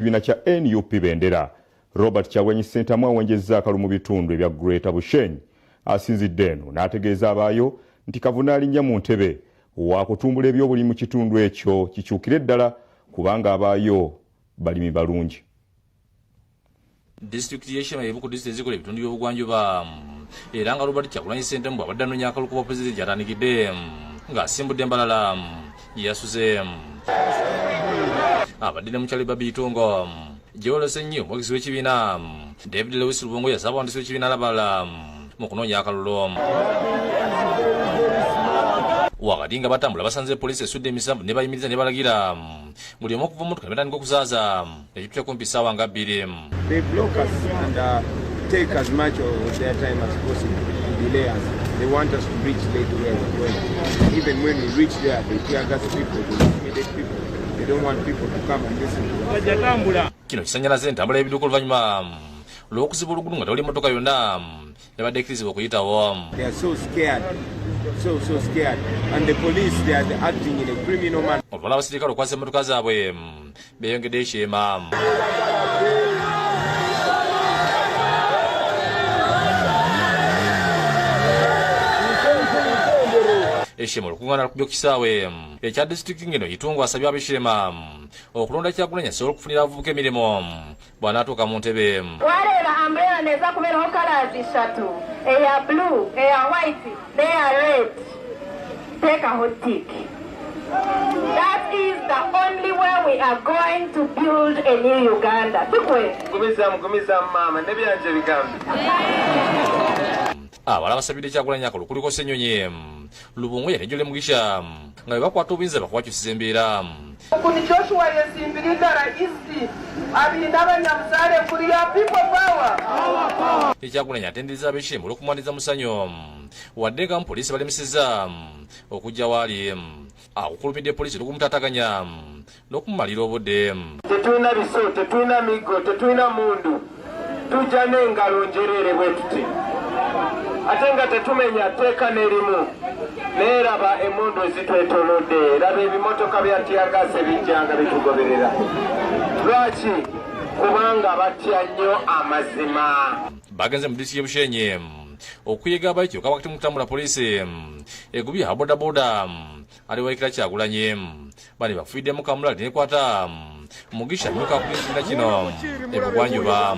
Ekibiina kya NUP bendera Robert Kyagulanyi Ssentamu awenjezza akalulu mu bitundu ebya Greater Bushenyi asinzidde eno n'ategeeza abaayo nti kavuna alinnya mu ntebe wa kutumbula ebyobulimi mu kitundu ekyo kikyukire ddala kubanga abaayo balimi balungi. District yeshema yebuku district zikola ebitundu by'obugwanjuba era nga Robert Kyagulanyi Ssentamu abadde anoonya akalulu ku Poliisi gy'atandikidde ng'asimbudde embalala yasuze abadde ne mukyali Babitongo gyewolese nnyo omwogezi w'ekibiina David Lewis Lubongo yasaba awandiisi w'ekibiina alabala mu kunoonya akalulu. Wakati nga batambula basanze poliisi esudde emisambu ne bayimiriza ne balagira buli omu okuva mu mmotoka ne batandika okuzaaza ekituuka kumpi ssaawa nga 2. They block us and take as much of their time as possible to delay us. They want us to reach late where we're going. Even when we reach there, they tear gas people, they intimidate people. They don't want people to come and listen to us. Kino kisannyalaze entambula y'ebidduka oluvannyuma lw'okuziba oluguudo nga tewali mmotoka yonna yabadde ekkirizibwa okuyitawo. They are so scared. So scared, and the police, they are acting in a criminal manner. Olwala abasirikale okwasa emmotoka zaabwe beeyongedde ekyema. Eshema olukuŋŋaana lukubye ku kisaawe ekya disitulikiti ng'eno Itungo asabye ab'Eshema okulonda Kyagulanyi asobole okufunira abavubuka emirimu bw'anaatuuka mu ntebe. Wareeba umbrella neeza kubeeraho kalaazi 3 eya blue, eya white, n'eya red. Take a hot tick. That is the only way we are going to build a new Uganda. Gumiza mama nebyanje bigambi. Abala basabidde Kyagulanyi akalulu kuliko Ssenyonyi Lubongo yanejjole Mugisha nga bwe bakwata obuyinza bakuwakyusiza embeera. Kuni Joshua yesimbirira raisi abinda abanyamusaale kuli ya people power. Kyagulanyi atendereza ab'Eshema olw'okumwaniriza musanyo wadde nga poliisi balemisezza okujja waali akukulumidde poliisi olw'okumutaataganya n'okumumalira obudde. Tetulina biso, tetulina migo, tetulina mundu, tujja n'engalo njereere bwe tuti. Ate nga tetumenya tteeka n'erimu neeraba emmundu ezitwetoolodde, raba ebimotoka bya tiyagase bijjanga bitugoberera. Lwaki? Kubanga batya nnyo amazima. Bagenze mu disitulikiti y'e Bushenyi okuyiga abayikyokka wakati mu kutambula poliisi egubye abodaboda aliwaikira Kyagulanyi bali bafiiddemu kamulali nekwata Mugisha myuka ku kibiina kino ebugwanjuba.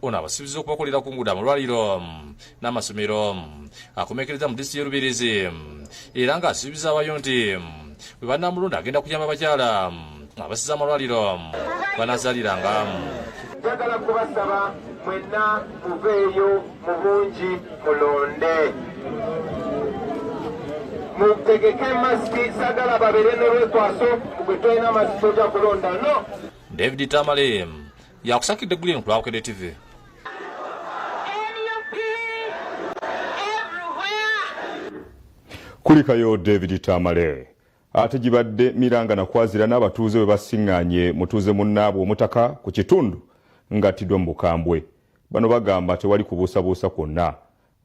Ono abasuubiza okubakolera ku nguudo amalwaliro n'amasomero akomekereza mu disitulikiti y'Olubirizi era ng'asuubiza abayo nti bwe bannamulonda agenda kuyamba abakyala abasiza amalwaliro banaazaaliranga. Njagala kubasaba mwenna muveeyo mu bungi mulonde. Mutegeke masiki sagala babeere n'olwekwaso bwe tolina masiki tojja kulonda no. David Tamale yakusakidde Green ku Lwabukedde TV. Kulikayo David Tamale ate gibadde miranga na kwazira n'abatuuze bwe basiŋŋaanye mutuuze munnaabwe omutaka ku kitundu ng'attiddwa mu bukambwe. Bano bagamba tewali kubuusabuusa kwonna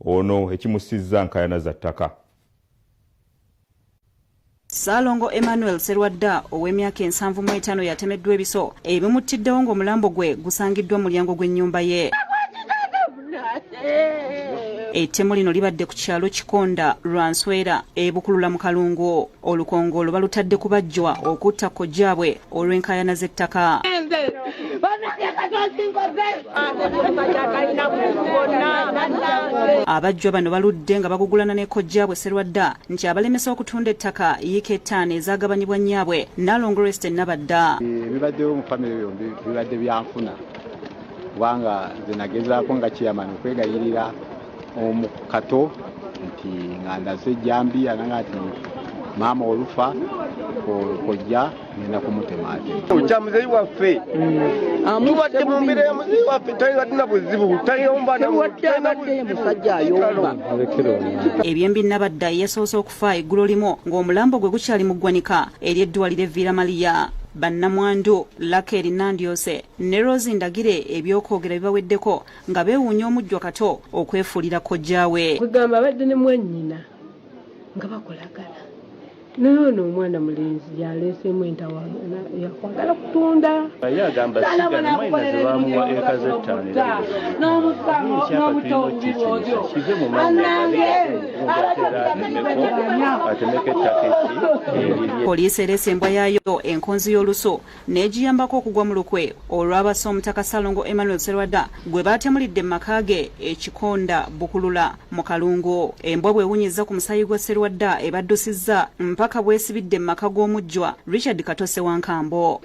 ono ekimusizza nkayana za ttaka. Salongo Emmanuel Serwadda ow'emyaka 75 yatemeddwa ebiso ebimuttiddewo ng'omulambo gwe gusangiddwa mu mulyango gw'ennyumba ye. Ettemu lino libadde ku kyalo Kikonda Lwanswera ebukulula mu Kalungu. Olukongolo balutadde kubajjwa okutta kojjaabwe olw'enkayana z'ettaka. Abajjwa bano baludde nga bagugulana ne kojjaabwe Serwadda nti abalemesa okutunda ettaka yiika 5 ezaagabanyibwa nnyabwe Nalongo Rest Nabadda. Bibaddewo mu famire byombi bibadde byanfuna kubanga nze nagezaako nga chairman okwegayirira omukato nti nga ndaze ejjambi ananga ati maama olufa kojja ngenda kumutema ate. Okyamuzeyi waffe tubadde mu mbeera ya muzeyi waffe talina buzibu talinaobadde musajja ayomba. Ebyembi Nabadda yeesoose okufa eggulo limu ng'omulambo gwe gukyali mu ggwanika eri eddwaliro Villa Maria. bannamwandu Lakeri Nandyose ne Rose Ndagire ebyokwogera bibaweddeko nga beewuunya omujjwa kato okwefuulira kojjaawe. Kugamba abadde ne mwannyina nga bakolagana naye ono omwana mulenzi yaleeseemu entawaana yakwagala kutunda. Ye agamba sigana mwina ze bamuwa eka ze 5 kive mu atemeka ettaka eki. Poliisi ereese embwa yaayo enkonzi y'olusu n'egiyambako okugwa mu lukwe olw'abassa Omutaka Salongo Emmanuel Sserwadda gwe baatemulidde mu maka ge ekikonda Bukulula mu Kalungu. Embwa bwewunyizza ku musaayi gwa Sserwadda ebaddusizza mpaka bwesibidde mu maka g'omujjwa Richard Katose Wankambo.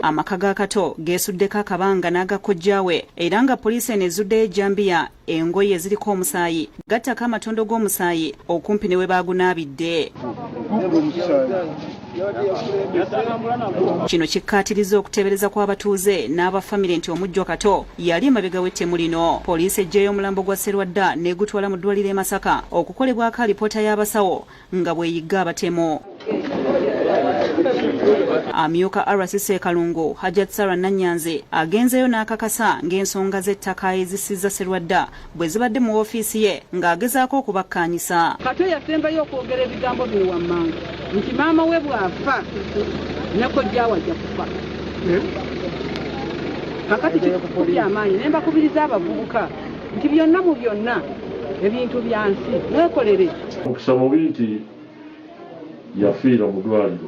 Amaka ga Kato geesuddeko akabanga n'agakojjaawe era nga poliisi ezuddeyo ejjambiya engoye eziriko omusaayi gattako amatondo g'omusaayi okumpi ne we baagunaabidde. Kino kikkaatiriza okuteebereza kw'abatuuze n'abafamire nti omujjwa Kato yali emabega w'ettemu lino. Poliisi eggyeyo omulambo gwa Sserwadda n'egutwala mu ddwaliro e Masaka okukolebwako alipoota y'abasawo nga bw'eyigga abatemu. Amyuka RCC Kalungu Hajat Sarah Nanyanze agenzeyo n'akakasa ng'ensonga z'ettaka ezisizza Sserwadda bwe zibadde mu woofiisi ye ng'agezaako okubakkaanyisa. Kato yasembayo okwogera ebigambo bino wammanga nti maama we bw'afa ne kojjaawe ajja kufa. Kakati kikukubya amaanyi ne mbakubiriza abavubuka nti byonna mu byonna ebintu bya nsi mwekolere. Mukisa mubi nti yafiira mu ddwaliro.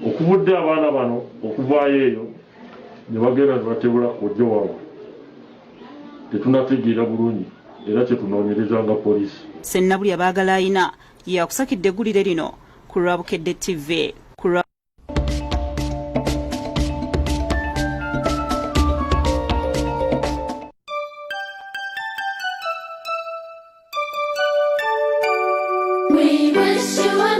Okuvudde abaana bano okuvaayo eyo ne bagenda ne batebula kojja waabwe tetunategeera bulungi era kyetunoonyereza nga poliisi. Sennabulya baagala ayina yakusakidde eggulire lino ku Lwabukedde TV. We wish you